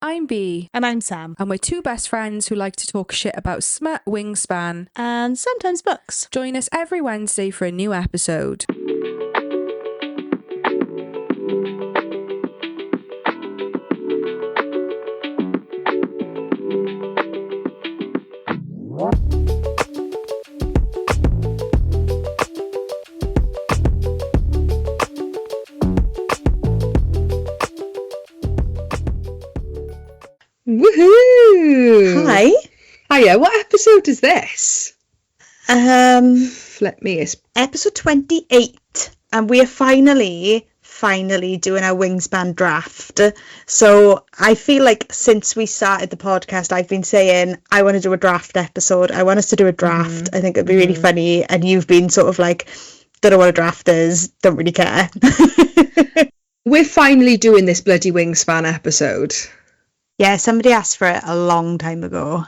I'm Bea. And I'm Sam. And we're two best friends who like to talk shit about smut, wingspan, and sometimes books. Join us every Wednesday for a new episode. Woohoo! Hi. Hiya, what episode is this? Let me... Episode 28. And we are finally doing our Wingspan draft. So I feel like since we started the podcast, I've been saying, I want to do a draft episode. I want us to do a draft. I think it'd be really funny. And you've been sort of like, don't know what a draft is, don't really care. We're finally doing this bloody Wingspan episode. Yeah, somebody asked for it a long time ago.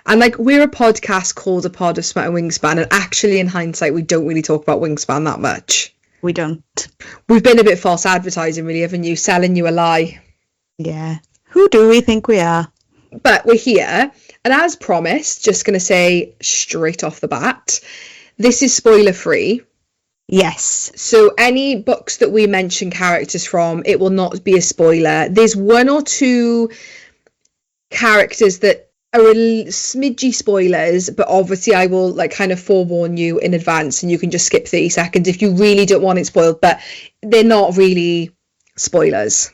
And like, we're a podcast called A Pod of Smut and Wingspan, and actually in hindsight we don't really talk about Wingspan that much. We don't. We've been a bit false advertising, really, haven't you? Selling you a lie. Yeah. Who do we think we are? But we're here, and as promised, just going to say straight off the bat, this is spoiler free. Yes. So any books that we mention characters from, it will not be a spoiler. There's one or two characters that are a smidgy spoilers, but obviously I will like kind of forewarn you in advance and you can just skip 30 seconds if you really don't want it spoiled, but they're not really spoilers.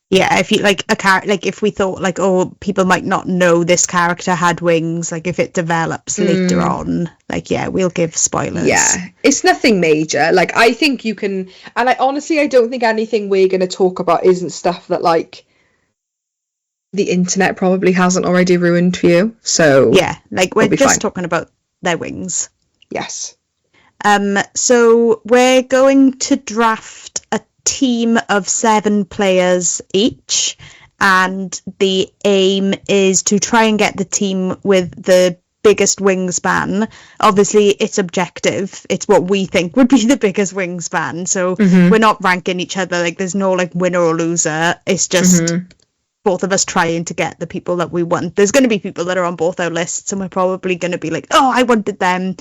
Yeah, if you like a character, like if we thought like, oh, people might not know this character had wings, like if it develops later on, like, yeah, we'll give spoilers. Yeah, it's nothing major. Like, I think you can, and I don't think anything we're going to talk about isn't stuff that like the internet probably hasn't already ruined for you. So yeah, like we're just fine. Talking about their wings. Yes. So we're going to draft a team of 7 players each, and the aim is to try and get the team with the biggest wingspan. Obviously it's objective, it's what we think would be the biggest wingspan, so we're not ranking each other, like there's no like winner or loser, it's just both of us trying to get the people that we want. There's going to be people that are on both our lists and we're probably going to be like, oh, I wanted them.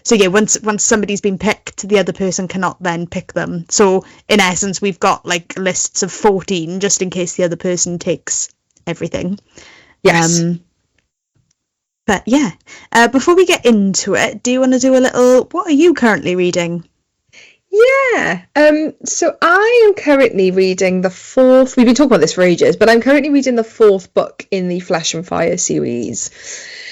So yeah, once somebody's been picked, the other person cannot then pick them. So in essence, we've got like lists of 14 just in case the other person takes everything. Yes. But yeah, before we get into it, do you want to do a little, what are you currently reading? Yeah, so I am currently reading the 4th, we've been talking about this for ages, but I'm currently reading the 4th book in the Flesh and Fire series.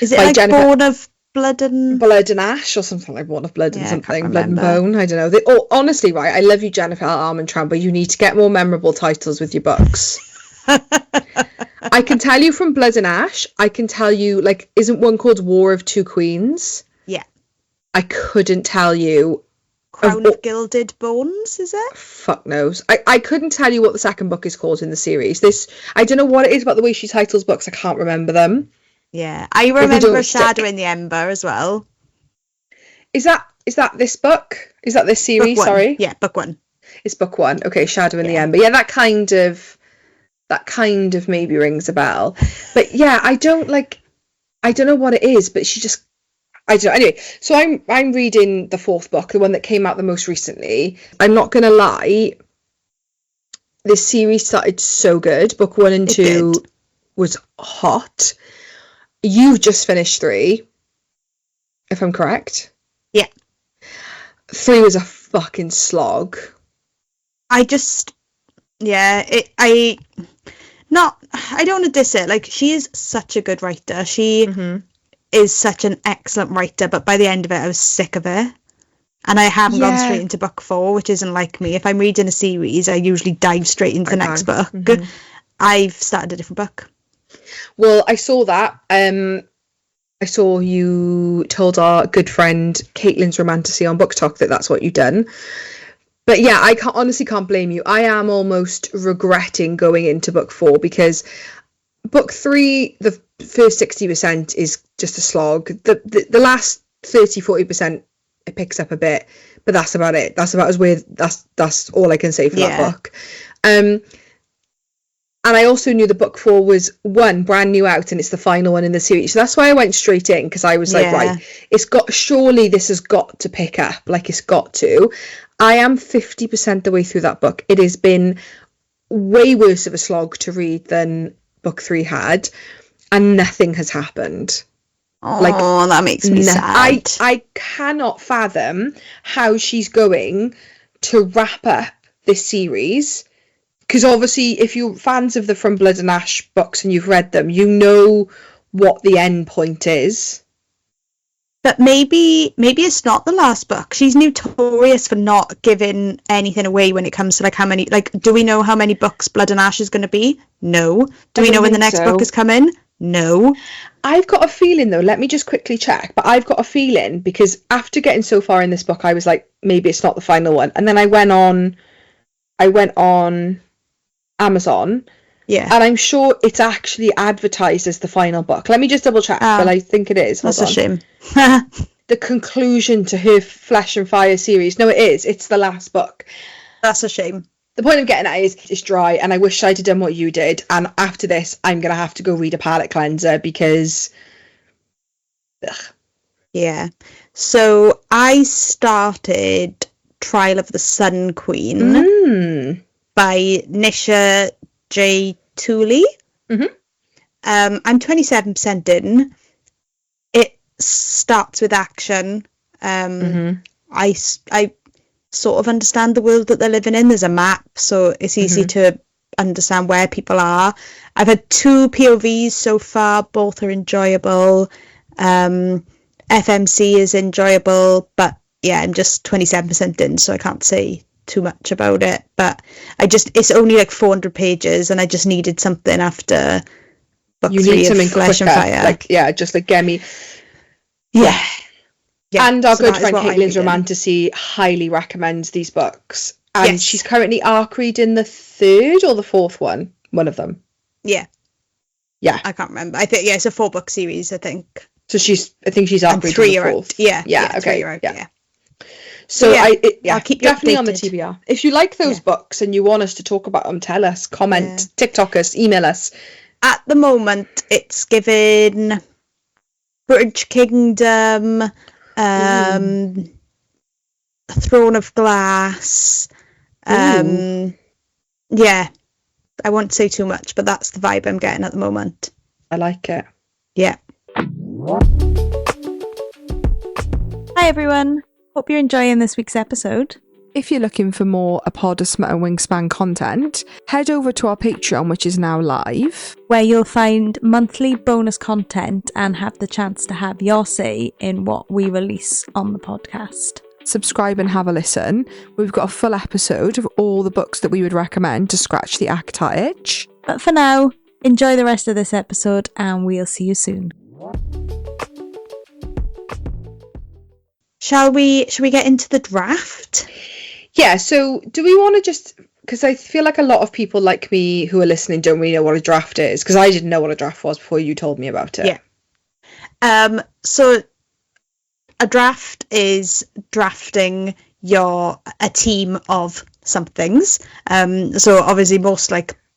Is it like Born of Blood and Ash or something like Born of Blood and something, Blood and Bone, I don't know. Honestly, right, I love you, Jennifer Armentrout, but you need to get more memorable titles with your books. I can tell you from Blood and Ash, I can tell you, like, isn't one called War of Two Queens? Yeah. I couldn't tell you. Crown of Gilded Bones, is it? Fuck knows. I couldn't tell you what the second book is called in the series. I don't know what it is about the way she titles books. I can't remember them. Yeah, I remember Shadow in the Ember as well. Is that this book? Is that this series? Sorry. Yeah, book 1. It's book 1. Okay, Shadow in the Ember. Yeah, that kind of maybe rings a bell. But yeah, I don't know what it is, but she just, I don't know. Anyway, so I'm reading the 4th book, the one that came out the most recently. I'm not gonna lie, this series started so good. Book 1 and 2 was hot. You've just finished 3, if I'm correct. Yeah. 3 was a fucking slog. I don't want to diss it. Like, she is such a good writer. She is such an excellent writer, but by the end of it I was sick of it, and I haven't gone straight into book 4, which isn't like me. If I'm reading a series, I usually dive straight into the next book. I've started a different book. Well, I saw that. I saw you told our good friend Caitlin's Romantasy on Book Talk that's what you've done. But yeah, I honestly can't blame you. I am almost regretting going into book 4 because book 3, the first 60% is just a slog. The last 30-40% it picks up a bit, but that's about it. That's about as weird. That's all I can say for that book. And I also knew the book 4 was one brand new out, and it's the final one in the series. So that's why I went straight in, because I was like, right, surely this has got to pick up. Like, it's got to. I am 50% the way through that book. It has been way worse of a slog to read than book 3 had, and nothing has happened. Oh, that makes me sad. I cannot fathom how she's going to wrap up this series, because obviously if you're fans of the From Blood and Ash books and you've read them, you know what the end point is. But maybe it's not the last book. She's notorious for not giving anything away when it comes to like how many, like, do we know how many books Blood and Ash is going to be? No. Do we know when the next book is coming? No. I've got a feeling though, let me just quickly check, but I've got a feeling, because after getting so far in this book, I was like, maybe it's not the final one. And then I went on Amazon. Yeah. And I'm sure it's actually advertised as the final book. Let me just double check, but I think it is. That's a shame. The conclusion to her Flesh and Fire series. No, it is. It's the last book. That's a shame. The point I'm getting at is it's dry, and I wish I'd have done what you did. And after this, I'm going to have to go read a palette cleanser because... Ugh. Yeah. So I started Trial of the Sun Queen by Nisha J. Tooley. Mm-hmm. I'm 27% in. It starts with action. I sort of understand the world that they're living in. There's a map, so it's easy to understand where people are. I've had 2 POVs so far. Both are enjoyable. FMC is enjoyable, but yeah, I'm just 27% in, so I can't say too much about it. But it's only like 400 pages, and I just needed something after book 3 of Flesh and Fire. Like, just like get me. Yeah. And our good friend Caitlin's Romantasy highly recommends these books. And she's currently arc reading the 3rd or the 4th one. One of them. Yeah. Yeah. I can't remember. I think, it's a 4-book series, I think. So I think she's arc reading 3 the 4th. Yeah, okay. 3 are out, yeah. So I'll keep you definitely updated. on the TBR. If you like those books and you want us to talk about them, tell us, comment, TikTok us, email us. At the moment, it's given Bridge Kingdom, Throne of Glass. Yeah, I won't say too much, but that's the vibe I'm getting at the moment. I like it. Yeah. Hi everyone. Hope you're enjoying this week's episode. If you're looking for more A Pod of Smut and Wingspan content, head over to our Patreon, which is now live, where you'll find monthly bonus content and have the chance to have your say in what we release on the podcast. Subscribe and have a listen. We've got a full episode of all the books that we would recommend to scratch the ACOTAR itch. But for now, enjoy the rest of this episode and we'll see you soon. Shall we get into the draft? Yeah, so do we want to just... Because I feel like a lot of people like me who are listening don't really know what a draft is, because I didn't know what a draft was before you told me about it. Yeah. So a draft is drafting a team of somethings. So obviously most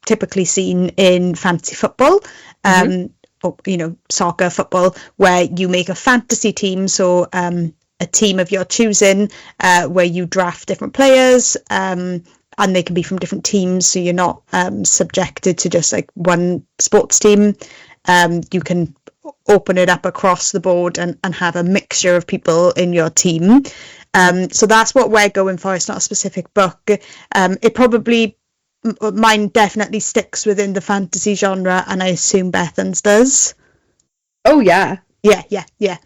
typically seen in fantasy football, or, soccer, football, where you make a fantasy team. So a team of your choosing, where you draft different players, and they can be from different teams, so you're not subjected to just one sports team. You can open it up across the board and have a mixture of people in your team. So that's what we're going for. It's not a specific book. Mine definitely sticks within the fantasy genre, and I assume Bethan's does. Oh yeah. Yeah.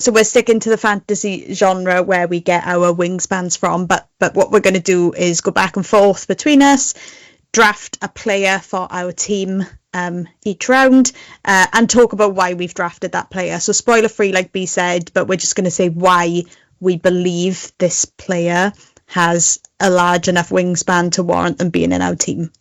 So we're sticking to the fantasy genre where we get our wingspans from, but what we're going to do is go back and forth between us, draft a player for our team each round, and talk about why we've drafted that player. So spoiler free, like B said, but we're just going to say why we believe this player has a large enough wingspan to warrant them being in our team.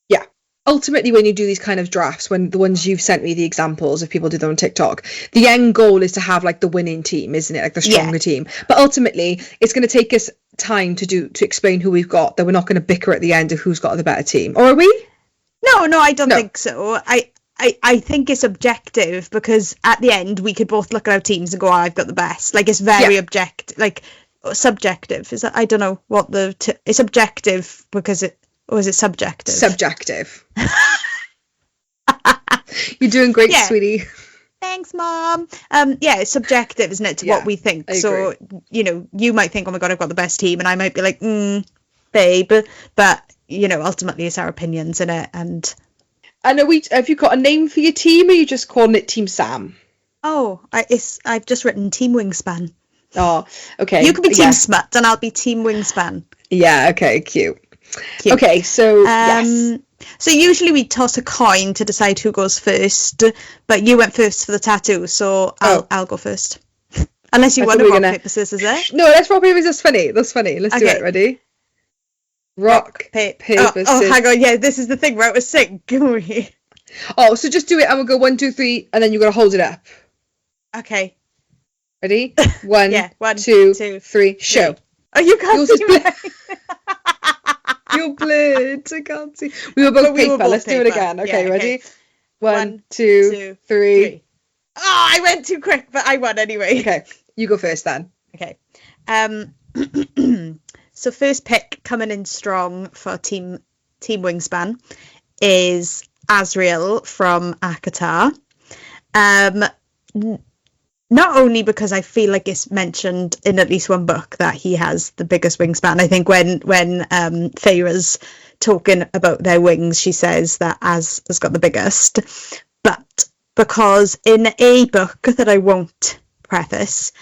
Yeah. Ultimately, when you do these kind of drafts, when the ones you've sent me the examples of people do them on TikTok, the end goal is to have the winning team, isn't it? The stronger team. But ultimately, it's going to take us time to explain who we've got, that we're not going to bicker at the end of who's got the better team. Or are we? No, I don't No. think so. I think it's objective because at the end we could both look at our teams and go, I've got the best. Like, it's very subjective. Is that, I don't know what it's objective because or is it subjective? Subjective. You're doing great, sweetie. Thanks, Mom. Yeah, it's subjective, isn't it, to what we think. So, you might think, oh my God, I've got the best team, and I might be like, babe. But, ultimately it's our opinions in it. And have you got a name for your team, or are you just calling it Team Sam? Oh, I've just written Team Wingspan. Oh, okay. You could be Team Smut, and I'll be Team Wingspan. Yeah, okay, cute. Okay, so, yes. So usually we toss a coin to decide who goes first, but you went first for the tattoo, so I'll go first. Unless you want to rock, paper, scissors, eh? No, let's rock, paper, scissors. That's funny. Let's do it. Ready? Rock, paper, scissors. Oh, hang on. Yeah, this is the thing where it was sync. Oh, so just do it and we'll go 1, 2, 3, and then you've got to hold it up. Okay. Ready? 1, yeah, 2, 3, show. Oh, you can't see me. You're blurred. I can't see. We were both paper. Let's do it again. Okay, ready? 1, 2, 3. Oh, I went too quick, but I won anyway. Okay, you go first then. Okay. So first pick coming in strong for Team Wingspan is Azrael from ACOTAR. Not only because I feel like it's mentioned in at least one book that he has the biggest wingspan. I think when Feyre's talking about their wings, she says that Az has got the biggest. But because in a book that I won't preface,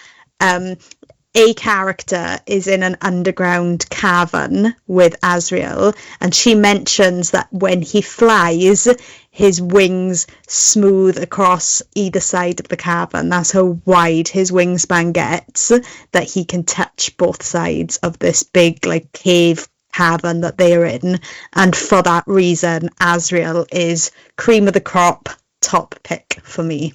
a character is in an underground cavern with Azrael, and she mentions that when he flies, his wings smooth across either side of the cavern. That's how wide his wingspan gets, that he can touch both sides of this big cave cavern that they're in. And for that reason, Azrael is cream of the crop, top pick for me.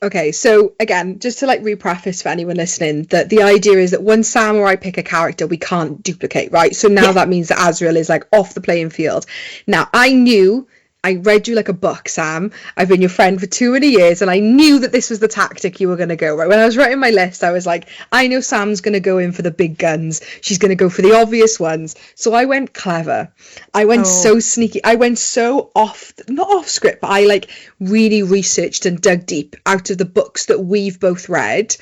Okay, so again, just to re-preface for anyone listening, that the idea is that when Sam or I pick a character, we can't duplicate, right? So now that means that Azrael is off the playing field. Now, I read you like a book, Sam. I've been your friend for too many years, and I knew that this was the tactic you were going to go, right? When I was writing my list, I was like, I know Sam's going to go in for the big guns. She's going to go for the obvious ones. So I went clever. I went so sneaky. I went so not off script, but I really researched and dug deep out of the books that we've both read,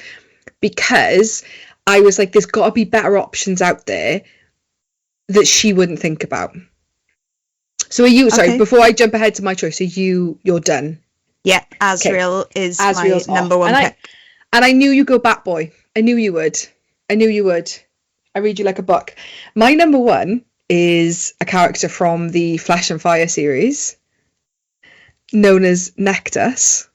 because I was like, there's got to be better options out there that she wouldn't think about. So are you, sorry, before I jump ahead to my choice, you're done? Yeah, Azrael is my number one pick. And I knew you'd go Bat Boy. I knew you would. I read you like a book. My number one is a character from the Flesh and Fire series, known as Nectus.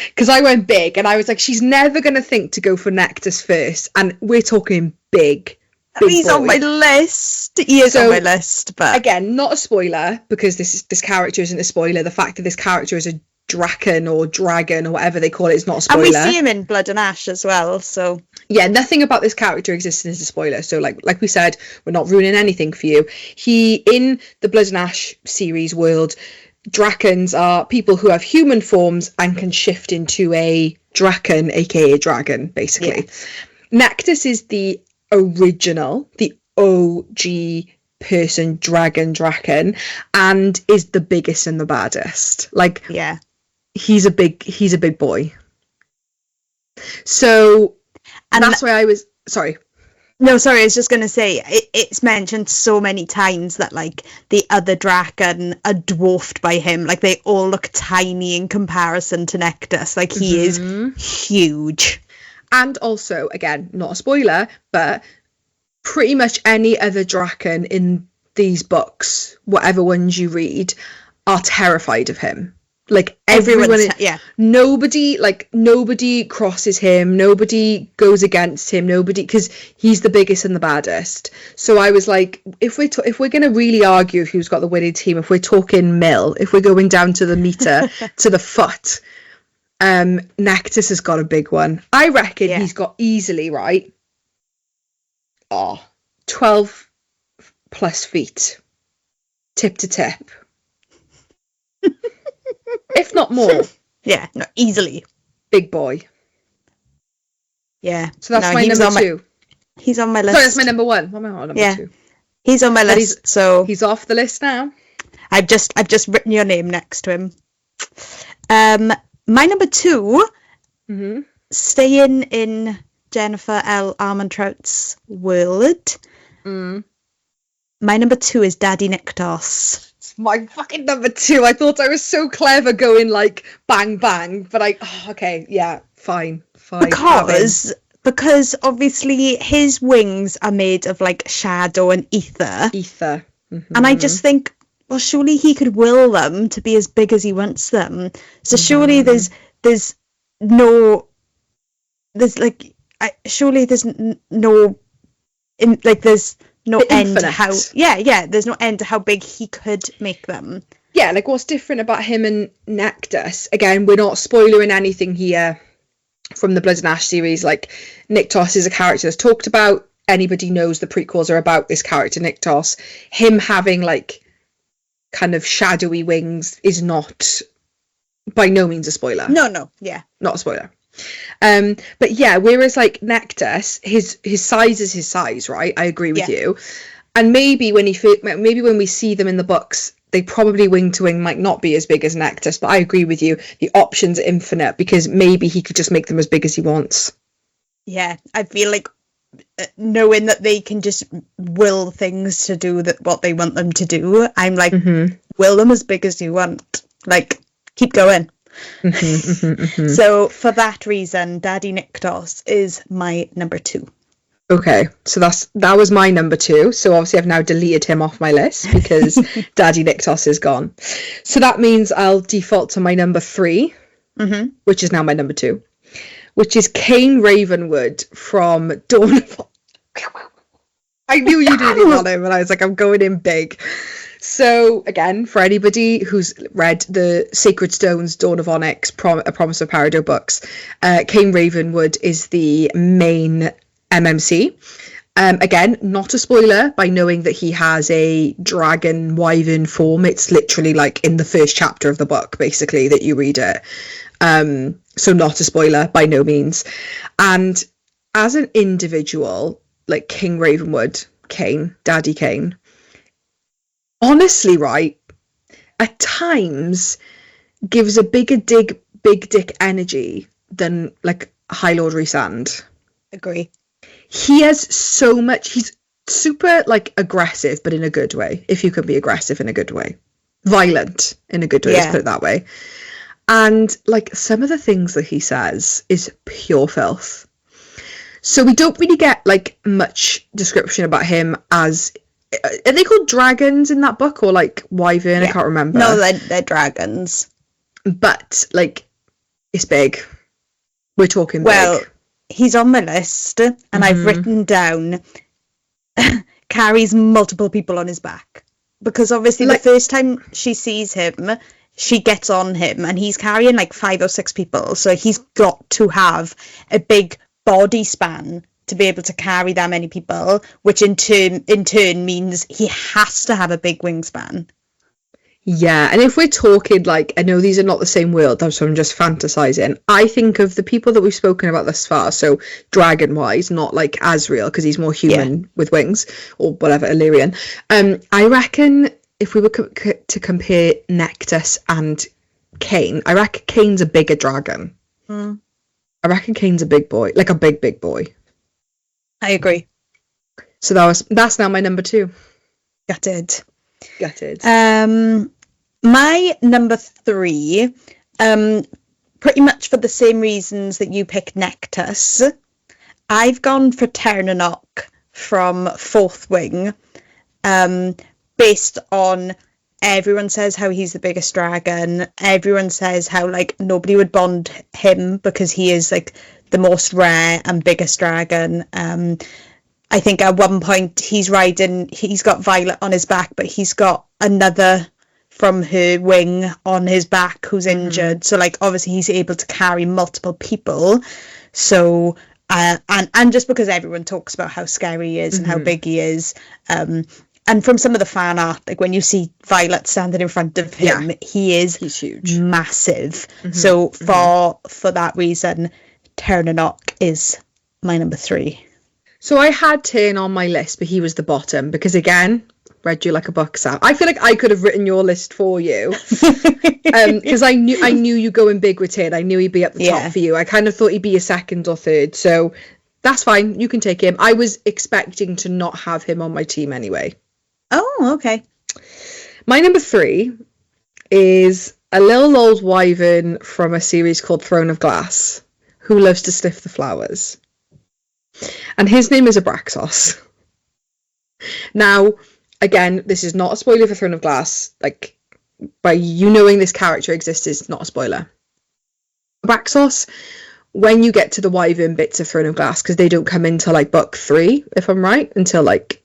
Because I went big, and I was like, she's never going to think to go for Nectus first. And we're talking big. He's on my list. He is on my list, but again, not a spoiler, because this character isn't a spoiler. The fact that this character is a draken or dragon or whatever they call it is not a spoiler. And we see him in Blood and Ash as well. So yeah, nothing about this character existing as a spoiler. So like we said, we're not ruining anything for you. He, in the Blood and Ash series world, drakens are people who have human forms and can shift into a draken, aka a dragon, basically. Yeah. Nectus is the original, the OG person draken, and is the biggest and the baddest. He's a big boy. So, and that's why I was sorry. No, sorry, I was just going to say, it's mentioned so many times that, the other draken are dwarfed by him. They all look tiny in comparison to Nectus. He is huge. And also, again, not a spoiler, but pretty much any other draken in these books, whatever ones you read, are terrified of him. Everyone, nobody crosses him, nobody goes against him, because he's the biggest and the baddest. So I was like, if we're going to really argue who's got the winning team, if we're talking if we're going down to the meter, to the foot, Nectus has got a big one. I reckon he's got easily, 12 plus feet, tip to tip. if not more. Yeah, no, easily. Big boy. Yeah. So that's No, my he was number on 2. He's on my list. Sorry, that's my number 1. What am I on number Yeah. 2? He's on my But list, so He's off the list now. I've just written your name next to him. My number 2, Mm-hmm. staying in Jennifer L. Armentrout's world. Mm. My number 2 is Daddy Niktos. It's my fucking number 2. I thought I was so clever going like bang bang, but okay, yeah, fine. Because obviously his wings are made of like shadow and ether. Mm-hmm. And I just think, well, surely he could will them to be as big as he wants them. So surely there's no end to how there's no end to how big he could make them. Yeah, like what's different about him and Nactus? Again, we're not spoiling anything here from the Blood and Ash series. Like, Niktos is a character that's talked about. Anybody knows the prequels are about this character, Niktos. Him having like kind of shadowy wings is not by no means a spoiler. No, yeah. Not a spoiler. But yeah, whereas like Nactus, his size is his size, right? I agree with you. And maybe when we see them in the books, they probably wing to wing might not be as big as Nactus, but I agree with you. The options are infinite because maybe he could just make them as big as he wants. Yeah, I feel like knowing that they can just will things to do what they want them to do, I'm like, will them as big as you want. Like, keep going. So for that reason, Daddy Niktos is my number 2. Okay, so that was my number 2. So obviously I've now deleted him off my list because Daddy Niktos is gone. So that means I'll default to my number 3, which is now my number 2, which is Cain Ravenwood from Dawn of... I knew you didn't want him, and I was like, I'm going in big. So again, for anybody who's read the Sacred Stones, Dawn of Onyx, A Promise of Peridot books, Cain Ravenwood is the main MMC. Again, not a spoiler by knowing that he has a dragon wyvern form. It's literally like in the first chapter of the book, basically, that you read it. So not a spoiler by no means. And as an individual, like King Ravenwood, Cain, Daddy Cain, honestly, right, at times gives a big dick energy than like High Lord Rhysand. Agree. He has so much. He's super like aggressive, but in a good way. If you can be aggressive in a good way, violent in a good way. Let's put it that way. And like some of the things that he says is pure filth. So we don't really get like much description about him as. Are they called dragons in that book or like wyvern? I can't remember. No, they're dragons. But like, it's big. We're talking well, big. He's on my list, and I've written down carries multiple people on his back. Because obviously the first time she sees him, she gets on him, and he's carrying like 5 or 6 people. So he's got to have a big body span to be able to carry that many people, which in turn means he has to have a big wingspan. Yeah, and if we're talking, like, I know these are not the same world, so I'm just fantasizing. I think of the people that we've spoken about thus far, so dragon-wise, not like Azrael, because he's more human with wings, or whatever, Illyrian. I reckon if we were to compare Nactus and Cain, I reckon Cain's a bigger dragon. I reckon Cain's a big boy, like a big boy. I agree. So that's now my number 2. Gutted. My number 3, pretty much for the same reasons that you picked Nactus, I've gone for Ternanok from 4th Wing, based on everyone says how he's the biggest dragon. Everyone says how like nobody would bond him because he is like the most rare and biggest dragon. I think at one point he's got Violet on his back, but he's got another from her wing on his back who's injured. So like obviously he's able to carry multiple people. So and just because everyone talks about how scary he is and how big he is, and from some of the fan art, like when you see Violet standing in front of him, he's huge, massive. So for that reason, Ternanock is my number 3. So I had Tern on my list, but he was the bottom because, again, read you like a book, Sam. I feel like I could have written your list for you because I knew you going big with Tern. I knew he'd be at the top for you. I kind of thought he'd be a second or third, so that's fine. You can take him. I was expecting to not have him on my team anyway. Oh, okay. My number 3 is a little old wyvern from a series called Throne of Glass who loves to sniff the flowers. And his name is Abraxos. Now, again, this is not a spoiler for Throne of Glass. Like, by you knowing this character exists is not a spoiler. Abraxos, when you get to the wyvern bits of Throne of Glass, because they don't come into, like, book 3, if I'm right, until, like...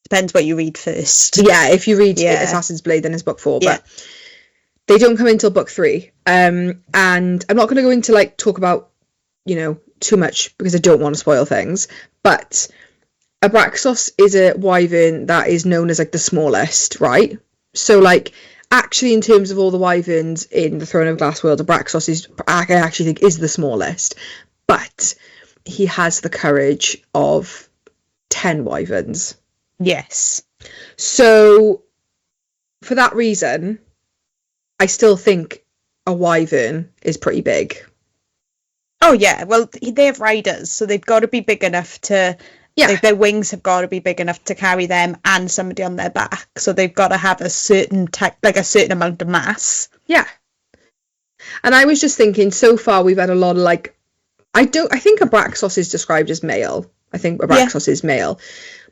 Depends what you read first. Yeah, if you read Assassin's Blade, then it's book 4, but they don't come until book 3. And I'm not going to go into, like, talk about, you know, too much, because I don't want to spoil things, but... Abraxos is a wyvern that is known as, like, the smallest, right? So, like, actually, in terms of all the wyverns in the Throne of Glass world, Abraxos is, I actually think, is the smallest. But he has the courage of 10 wyverns. Yes. So, for that reason, I still think a wyvern is pretty big. Oh, yeah. Well, they have riders, so they've got to be big enough to... Yeah. Like their wings have got to be big enough to carry them and somebody on their back. So they've got to have a certain type, like a certain amount of mass. Yeah. And I was just thinking, so far we've had a lot of, like, I think Abraxos is described as male. I think Abraxos is male.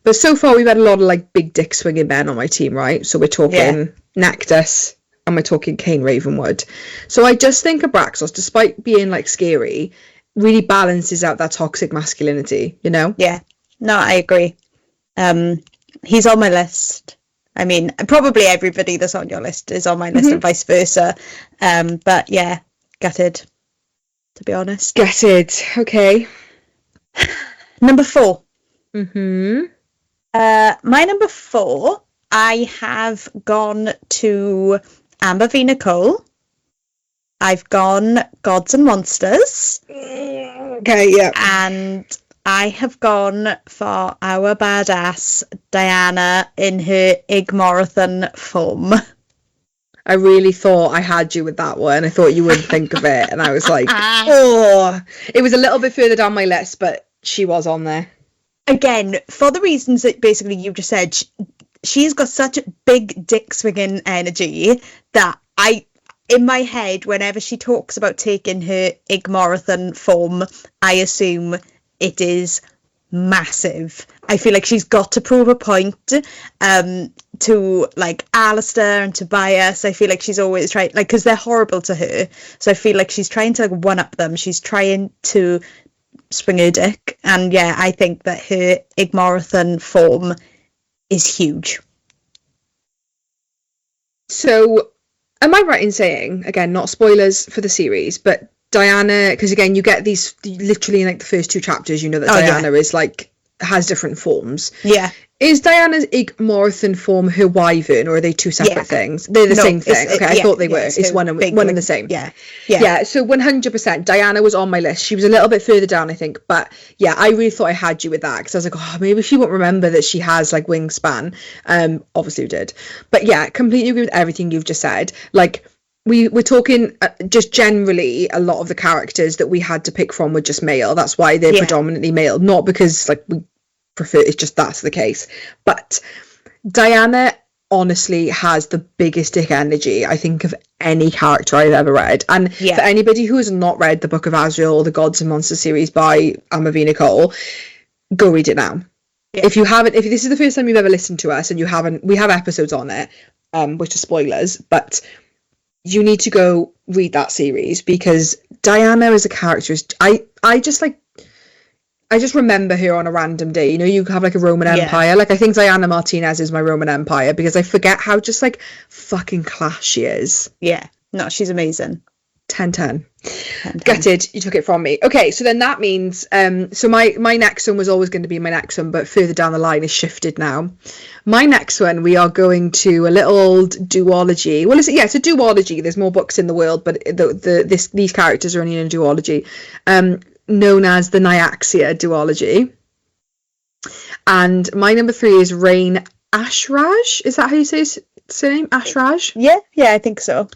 But so far we've had a lot of, like, big dick swinging men on my team, right? So we're talking Nactus and we're talking Cain Ravenwood. So I just think Abraxos, despite being, like, scary, really balances out that toxic masculinity, you know? Yeah. No, I agree. He's on my list. I mean, probably everybody that's on your list is on my list and vice versa. But yeah, gutted, to be honest. Gutted. Okay. Number 4. My number 4, I have gone to Amber v. Nicole. I've gone Gods and Monsters. Okay, yeah. And I have gone for our badass Diana in her Igmorathan form. I really thought I had you with that one. I thought you wouldn't think of it. And I was like, oh. It was a little bit further down my list, but she was on there. Again, for the reasons that basically you just said, she's got such big dick swinging energy that in my head, whenever she talks about taking her Igmorathan form, I assume it is massive. I feel like she's got to prove a point to, like, Alistair and Tobias. I feel like she's always trying, like, because they're horrible to her. So I feel like she's trying to, like, one-up them. She's trying to swing her dick. And, yeah, I think that her Igmorathan form is huge. So, am I right in saying, again, not spoilers for the series, but Diana, because again, you get these literally in, like, the first 2 chapters, you know that Diana is, like, has different forms. Yeah. Is Diana's Igmorathan form her wyvern, or are they 2 separate things? They're the same thing. Okay, I thought they were. It's one and the same. Yeah, so 100%. Diana was on my list. She was a little bit further down, I think. But yeah, I really thought I had you with that, because I was like, oh, maybe she won't remember that she has, like, wingspan. Obviously you did. But yeah, completely agree with everything you've just said. Like, we're talking just generally a lot of the characters that we had to pick from were just male. That's why they're predominantly male, not because, like, we prefer, it's just that's the case. But Diana honestly has the biggest dick energy, I think, of any character I've ever read. And for anybody who has not read the Book of Azrael or the Gods and Monsters series by Amber v. Nicole, go read it now. If you haven't, if this is the first time you've ever listened to us and you haven't, we have episodes on it, which are spoilers, but you need to go read that series, because Diana as a character is, I just remember her on a random day. You know, you have, like, a Roman Empire. Like, I think Diana Martinez is my Roman Empire, because I forget how just, like, fucking class she is. Yeah. No, she's amazing. 10. Gutted, you took it from me. Okay, so then that means so my next one was always going to be my next one, but further down the line is shifted now. My next one, we are going to a little old duology. Well, it's a duology. There's more books in the world, but these characters are only in a duology, known as the Nyaxia duology. And my number 3 is Rain Ashraj. Is that how you say his name? Ashraj? Yeah, I think so.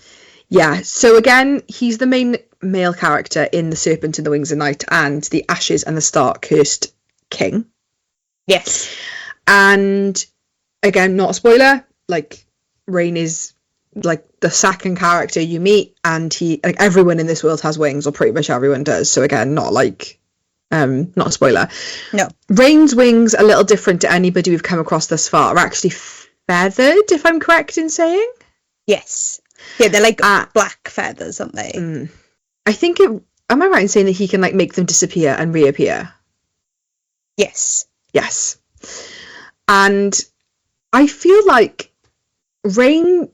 Yeah, so again, he's the main male character in The Serpent and the Wings of Night and The Ashes and the Stark-Cursed King. Yes. And again, not a spoiler, like, Rain is like the second character you meet, and he, like, everyone in this world has wings, or pretty much everyone does. So again, not a spoiler. No. Rain's wings, a little different to anybody we've come across thus far, are actually feathered, if I'm correct in saying. Yes. Yeah, they're like black feathers, aren't they? I think am I right in saying that he can, like, make them disappear and reappear? Yes. Yes. And I feel like Rain,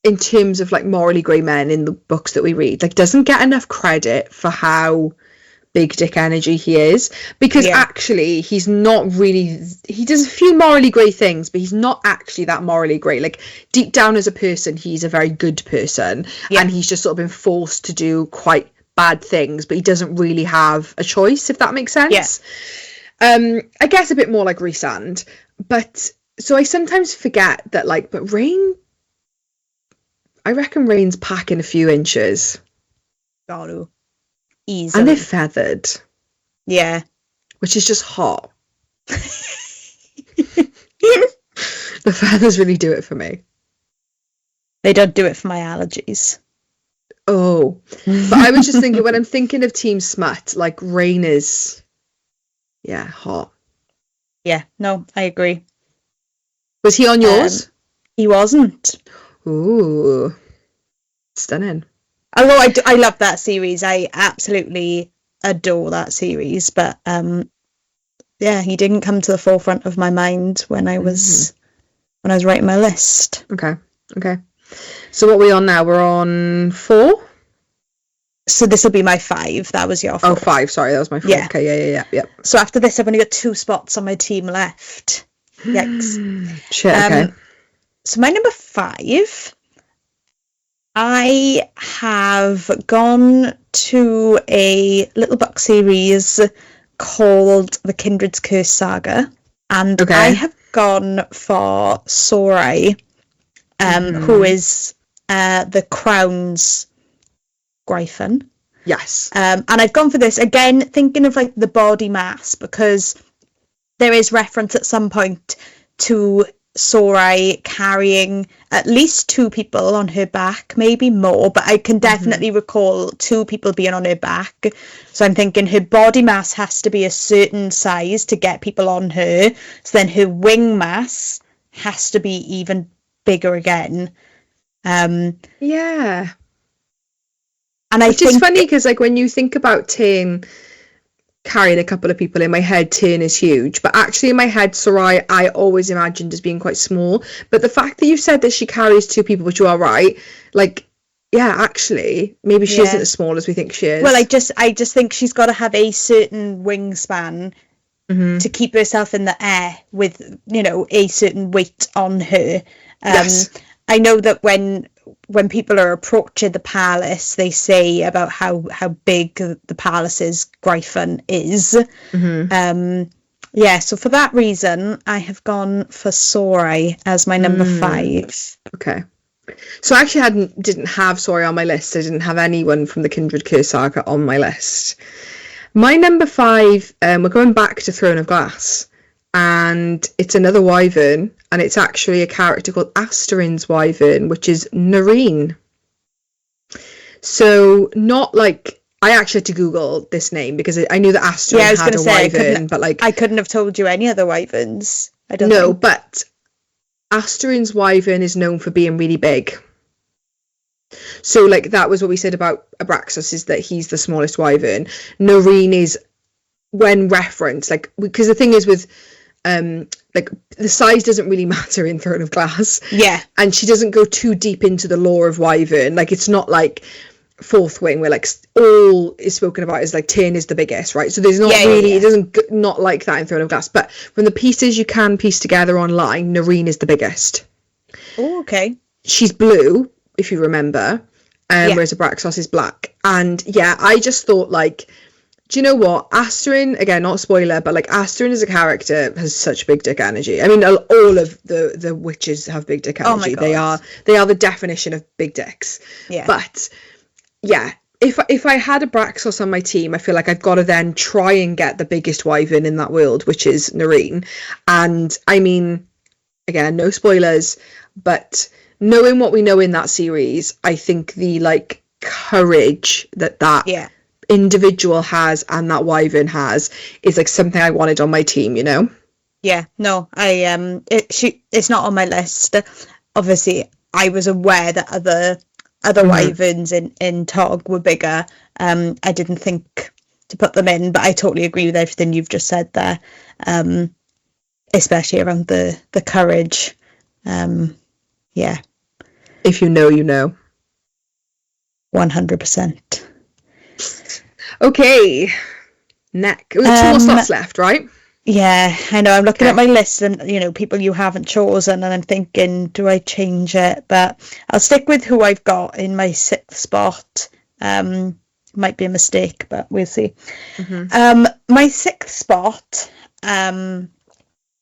in terms of, like, morally grey men in the books that we read, like, doesn't get enough credit for how big dick energy he is, because actually he's not really, he does a few morally grey things, but he's not actually that morally grey. Like, deep down as a person, he's a very good person, and he's just sort of been forced to do quite bad things, but he doesn't really have a choice, if that makes sense. I guess a bit more like Rhysand, but so I sometimes forget that, like, but Rain, I reckon Rain's packing a few inches. Gotta. Easily. And they're feathered. Yeah. Which is just hot. The feathers really do it for me. They don't do it for my allergies. Oh. But I was just thinking, when I'm thinking of Team Smut, like, Rain is, hot. Yeah, no, I agree. Was he on yours? He wasn't. Ooh. Stunning. Although I love that series, I absolutely adore that series, but he didn't come to the forefront of my mind when I was writing my list. Okay. So what are we on now? We're on 4? So this will be my 5. That was your 4. Oh, 5. Sorry, that was my 4. Yeah. Okay, yeah. So after this, I've only got 2 spots on my team left. Yikes. Shit, okay. So my number 5... I have gone to a little book series called The Kindred's Curse Saga, and I have gone for Sorai, who is the Crown's Gryphon. Yes. And I've gone for this, again, thinking of, like, the body mass, because there is reference at some point to Sorai carrying at least 2 people on her back, maybe more, but I can definitely recall 2 people being on her back. So I'm thinking her body mass has to be a certain size to get people on her, so then her wing mass has to be even bigger again. Yeah. And Which is funny, because, like, when you think about Tane carrying a couple of people, in my head Tane is huge, but actually in my head Sorai I always imagined as being quite small. But the fact that you said that she carries 2 people, which you are right, like, actually maybe she isn't as small as we think she is. Well, I just think she's got to have a certain wingspan to keep herself in the air with, you know, a certain weight on her. Yes. I know that when people are approaching the palace, they say about how big the palace's Gryphon is. So for that reason, I have gone for Sorai as my number 5. Okay. So I actually didn't have Sorai on my list. I didn't have anyone from the Kindred Curse Saga on my list. My number 5, we're going back to Throne of Glass, and it's another wyvern, and it's actually a character called Asterin's wyvern, which is Nareen. So not like, I actually had to Google this name because I knew that Asterin had a wyvern, but like I couldn't have told you any other wyverns. I don't know. know, but Asterin's wyvern is known for being really big. So, like, that was what we said about Abraxas, is that he's the smallest wyvern. Nareen is, when referenced, like, because the thing is with, like, the size doesn't really matter in Throne of Glass. Yeah. And she doesn't go too deep into the lore of wyvern. Like, it's not like fourth wing, where like all is spoken about is like Tyrn is the biggest, right? So there's not really, it doesn't not like that in Throne of Glass, but from the pieces you can piece together online, Nareen is the biggest. Oh, okay. She's blue, if you remember, whereas Abraxos is black. And yeah, I just thought, like, do you know what? Asterin, again, not a spoiler, but like Asterin as a character has such big dick energy. I mean, all of the witches have big dick energy. Oh my God. They are the definition of big dicks. Yeah. But yeah, if I had Abraxos on my team, I feel like I've got to then try and get the biggest wyvern in that world, which is Nareen. And I mean, again, no spoilers, but knowing what we know in that series, I think the like courage that individual has and that wyvern has is like something I wanted on my team, you know? Yeah, no, it's not on my list. Obviously, I was aware that other wyverns in Tog were bigger. I didn't think to put them in, but I totally agree with everything you've just said there, especially around the courage. Yeah. If you know, you know. 100%. Okay. Next. 2 more slots left, right? Yeah, I know. I'm looking at my list and, you know, people you haven't chosen, and I'm thinking, do I change it? But I'll stick with who I've got in my 6th spot. Might be a mistake, but we'll see. My 6th spot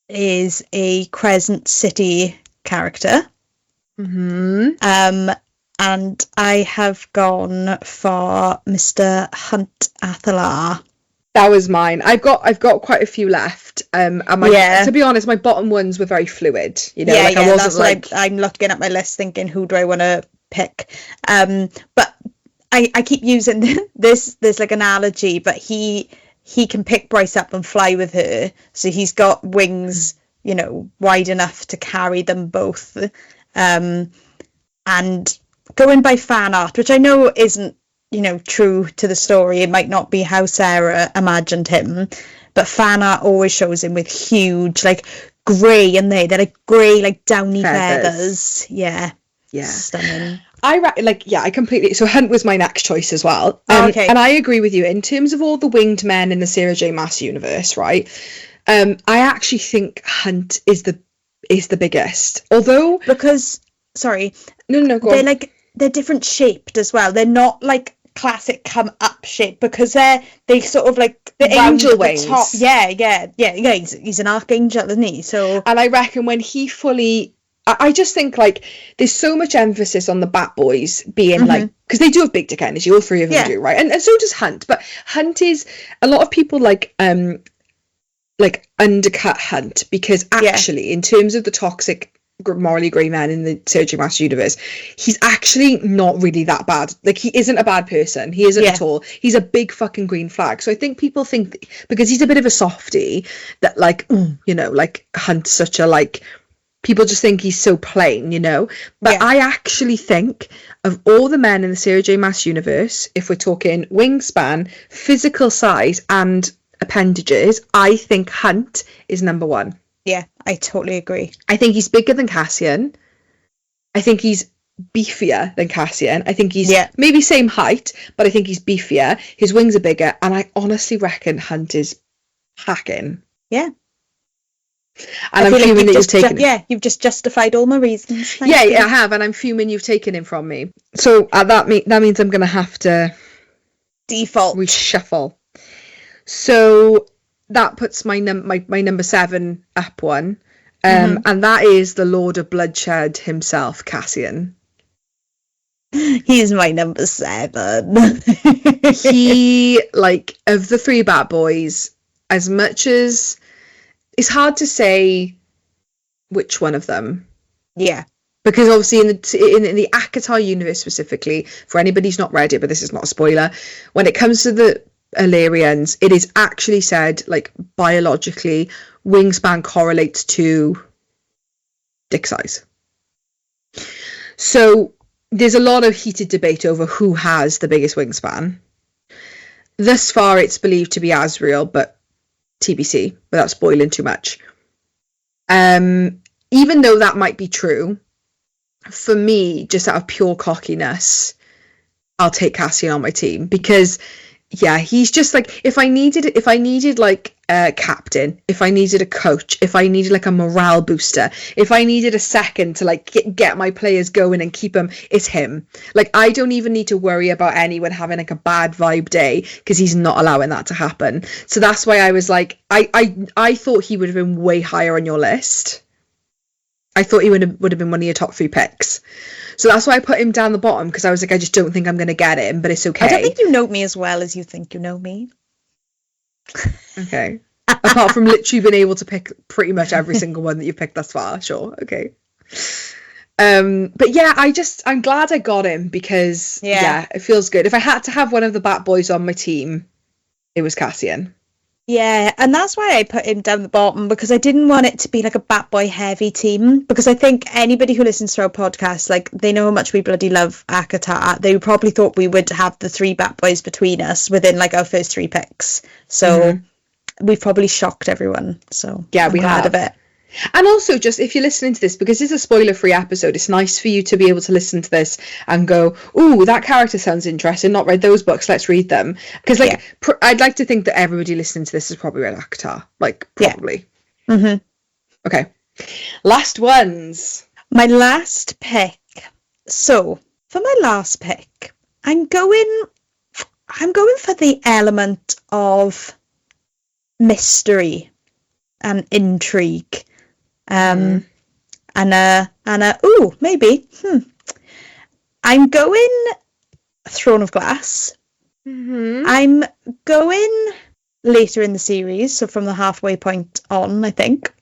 is a Crescent City character. And I have gone for Mr. Hunt Athalar. That was mine. I've got quite a few left. And to be honest, my bottom ones were very fluid. You know, I wasn't that's like I'm looking at my list thinking, who do I want to pick? But I keep using this like analogy, but he can pick Bryce up and fly with her, so he's got wings, you know, wide enough to carry them both. And going by fan art, which I know isn't, you know, true to the story, it might not be how Sarah imagined him, but fan art always shows him with huge, like, grey, and they're like grey, like downy feathers. Yeah, stunning. I completely. So Hunt was my next choice as well. Okay, and I agree with you in terms of all the winged men in the Sarah J. Maas universe, right? I actually think Hunt is the biggest, although because sorry, no, go on. They're different shaped as well. They're not like classic come up shape, because they sort of like the angel wings. Top. Yeah. He's an archangel, isn't he? So, and I reckon when he fully, I just think like there's so much emphasis on the Bat Boys being like, because they do have big dick energy, all three of them do, right? And so does Hunt. But Hunt is, a lot of people like undercut Hunt, because actually in terms of the toxic morally grey man in the Sarah J. Maas universe, he's actually not really that bad. Like, he isn't a bad person. He isn't at all. He's a big fucking green flag. So I think people think, because he's a bit of a softie, that like, you know, like Hunt's such a like, people just think he's so plain, you know. But I actually think of all the men in the Sarah J. Maas universe, if we're talking wingspan, physical size and appendages, I think Hunt is number 1. Yeah, I totally agree. I think he's bigger than Cassian. I think he's beefier than Cassian. I think he's maybe same height, but I think he's beefier. His wings are bigger, and I honestly reckon Hunt is hacking. Yeah. And I'm fuming that you've taken him. You've just justified all my reasons. Thank you. I have, and I'm fuming you've taken him from me. So that means I'm going to have to default reshuffle. So that puts my number 7 up one, and that is the Lord of Bloodshed himself, Cassian. He's my number 7. He, like, of the 3 Bat Boys, as much as it's hard to say which one of them. Yeah. Because obviously in the ACOTAR universe specifically, for anybody who's not read it, but this is not a spoiler, when it comes to the Illyrians, it is actually said, like, biologically, wingspan correlates to dick size. So there's a lot of heated debate over who has the biggest wingspan. Thus far, it's believed to be Azrael, but TBC, without spoiling too much. Even though that might be true, for me, just out of pure cockiness, I'll take Cassian on my team, because yeah, he's just like, if I needed like a captain, if I needed a coach, if I needed like a morale booster, if I needed a second to like get my players going and keep them, it's him. Like, I don't even need to worry about anyone having like a bad vibe day, because he's not allowing that to happen. So that's why I was like, I thought he would have been way higher on your list. I thought he would have been one of your top 3 picks. So that's why I put him down the bottom, because I was like, I just don't think I'm going to get him, but it's okay. I don't think you know me as well as you think you know me. Okay. Apart from literally being able to pick pretty much every single one that you've picked thus far. Sure. Okay. But yeah, I'm glad I got him, because yeah, it feels good. If I had to have one of the Bat Boys on my team, it was Cassian. Yeah, and that's why I put him down the bottom, because I didn't want it to be like a Bat Boy heavy team, because I think anybody who listens to our podcast, like, they know how much we bloody love ACOTAR. They probably thought we would have the 3 Bat Boys between us within like our first 3 picks. So we've probably shocked everyone. So yeah, I'm we glad have. of it. And also, just if you're listening to this, because it's a spoiler-free episode, it's nice for you to be able to listen to this and go, ooh, that character sounds interesting, not read those books, let's read them. Because, like, I'd like to think that everybody listening to this has probably read ACOTAR. Like, probably. Yeah. Mm-hmm. Okay. Last ones. My last pick. So, for my last pick, I'm going for the element of mystery and intrigue. Maybe. I'm going Throne of Glass. I'm going later in the series, so from the halfway point on, I think.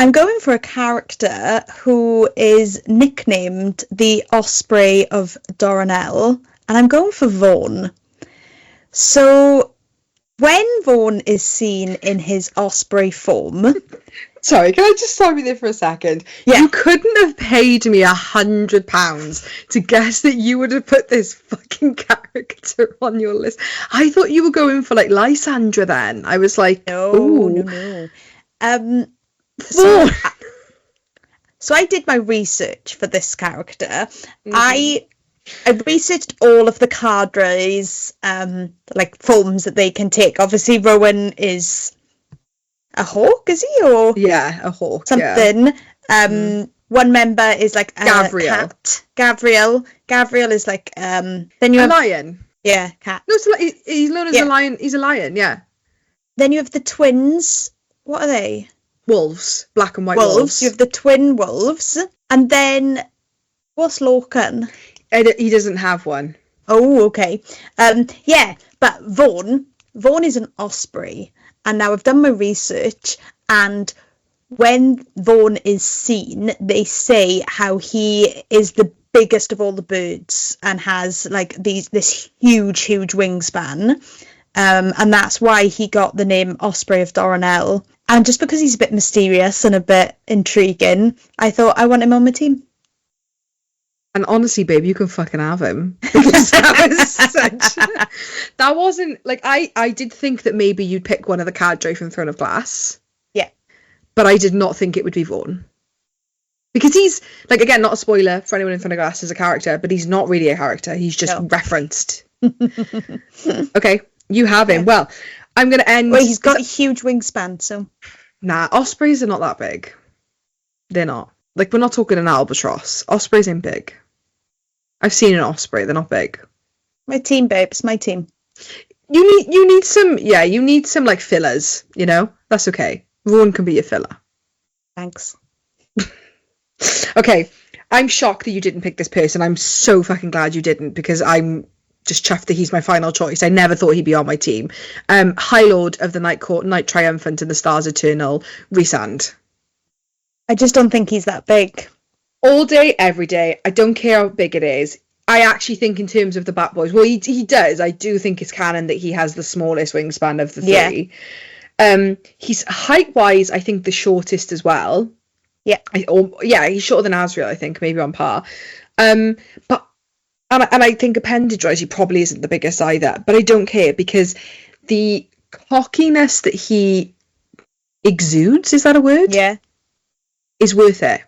I'm going for a character who is nicknamed the Osprey of Doranel, and I'm going for Vaughn. So, when Vaughn is seen in his Osprey form... Sorry, can I just stop you there for a second? Yeah. You couldn't have paid me £100 to guess that you would have put this fucking character on your list. I thought you were going for, like, Lysandra then. I was like, No. So I did my research for this character. I researched all of the cadres, like forms that they can take. Obviously, Rowan is a hawk, is he? Or yeah, a hawk. something. Yeah. One member is like a cat. Gabriel is like then you have a lion. Yeah, cat. No, so he's known as a lion. He's a lion. Yeah. Then you have the twins. What are they? Wolves, black and white wolves. You have the twin wolves, and then what's Lorcan? He doesn't have one. Oh, okay. Yeah, but Vaughn is an osprey, and now I've done my research, and when Vaughn is seen, they say how he is the biggest of all the birds and has like this huge wingspan. And that's why he got the name Osprey of Doranel. And just because he's a bit mysterious and a bit intriguing, I thought I want him on my team. And honestly, babe, you can fucking have him. Because that wasn't, like, I did think that maybe you'd pick one of the cadre from Throne of Glass. Yeah. But I did not think it would be Vaughn. Because he's, like, again, not a spoiler for anyone in Throne of Glass as a character, but he's not really a character. He's just referenced. Okay. You have him. Well, I'm going to end... Well, he's got a huge wingspan, so... Nah, ospreys are not that big. They're not. Like, we're not talking an albatross. Ospreys ain't big. I've seen an osprey. They're not big. My team, babe. It's my team. You need some, like, fillers, you know? That's okay. Vaughn can be your filler. Thanks. Okay. I'm shocked that you didn't pick this person. I'm so fucking glad you didn't, because I'm just chuffed that he's my final choice. I never thought he'd be on my team. High Lord of the Night Court, Night Triumphant and the Stars Eternal, Rhysand. I just don't think he's that big. All day, every day. I don't care how big it is. I actually think in terms of the Bat Boys, well, he does. I do think it's canon that he has the smallest wingspan of the three. Yeah. He's height-wise, I think, the shortest as well. Yeah. He's shorter than Azrael, I think, maybe on par. But And I think appendage-wise, he probably isn't the biggest either. But I don't care, because the cockiness that he exudes, is that a word? Yeah. Is worth it.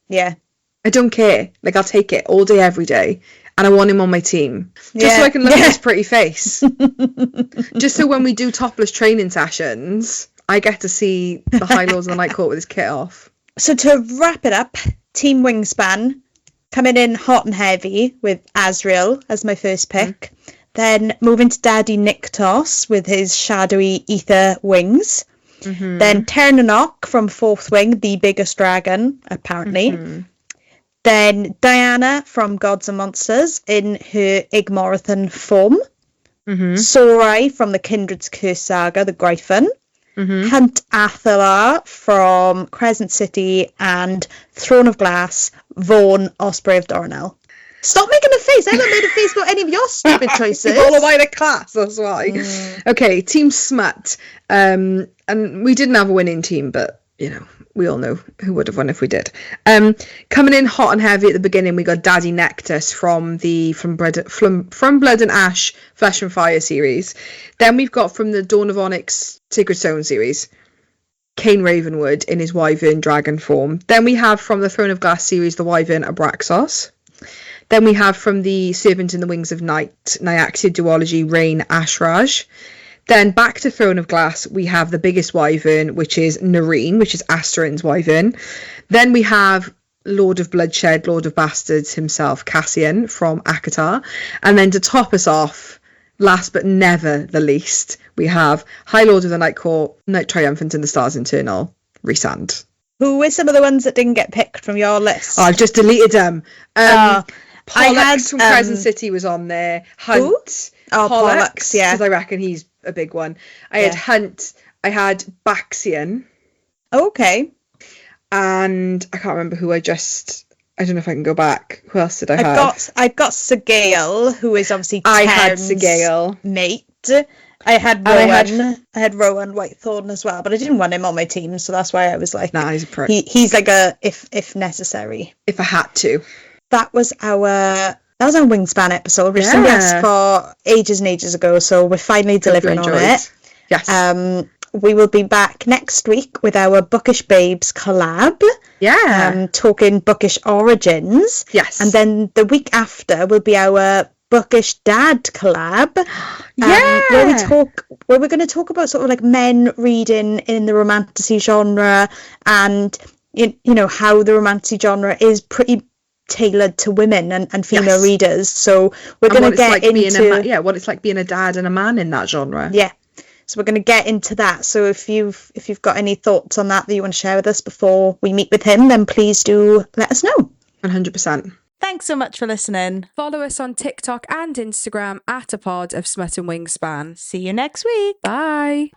Yeah. I don't care. Like, I'll take it all day, every day. and I want him on my team. Just so I can look at his pretty face. Just so when we do topless training sessions, I get to see the High Lords of the Night Court with his kit off. So to wrap it up, Team Wingspan coming in hot and heavy with Azrael as my first pick. Then moving to Daddy Niktos with his shadowy ether wings. Then Ternanock from Fourth Wing, the biggest dragon, apparently. Then Diana from Gods and Monsters in her Igmorathan form. Sorai from the Kindred's Curse saga, the Gryphon. Hunt Athalar from Crescent City and Throne of Glass, Vaughn, Osprey of Dornell. Stop making a face. I haven't made a face about any of your stupid choices. All of mine are class, that's why. Okay, Team Smut. And we didn't have a winning team, but, you know, we all know who would have won if we did. Coming in hot and heavy at the beginning, we got Daddy Nectus from the From Blood and Ash Flesh and Fire series. Then we've got from the Dawn of Onyx Sacred Stone series, Cain Ravenwood in his Wyvern Dragon form. Then we have from the Throne of Glass series, the Wyvern Abraxos. Then we have from the Serpent in the Wings of Night, Nyaxia Duology, Rain Ashraj. Then back to Throne of Glass, we have the biggest wyvern, which is Nareen, which is Asterin's wyvern. Then we have Lord of Bloodshed, Lord of Bastards himself, Cassian from ACOTAR. And then to top us off, last but never the least, we have High Lord of the Night Court, Night Triumphant and the Stars Eternal, Rhysand. Who were some of the ones that didn't get picked from your list? Oh, I've just deleted them. Pollux from Crescent City was on there. Hunt. Who? Oh, Pollux, yeah. Because I reckon he's a big one. I had Hunt. I had Baxian. Oh, okay. And I can't remember who I don't know if I can go back. Who else did I have? I've got Segale, who is obviously Thames' mate. I had Rowan. I had Rowan Whitethorn as well, but I didn't want him on my team, so that's why I was like, nah, he's a prick. He's like a if necessary. If I had to. That was our Wingspan episode, which somebody asked for ages and ages ago, so we're finally delivering on it. Yes. We will be back next week with our Bookish Babes collab. Yeah. Talking Bookish Origins. Yes. And then the week after will be our Bookish Dad collab. Where we're going to talk about sort of like men reading in the romantasy genre, and you know how the romantasy genre is pretty tailored to women and female readers. So we're going to get into what it's like being a dad and a man in that genre. Yeah. So we're going to get into that. So if you've got any thoughts on that you want to share with us before we meet with him, then please do let us know. 100%. Thanks so much for listening. Follow us on TikTok and Instagram at a pod of Smut and Wingspan. See you next week. Bye.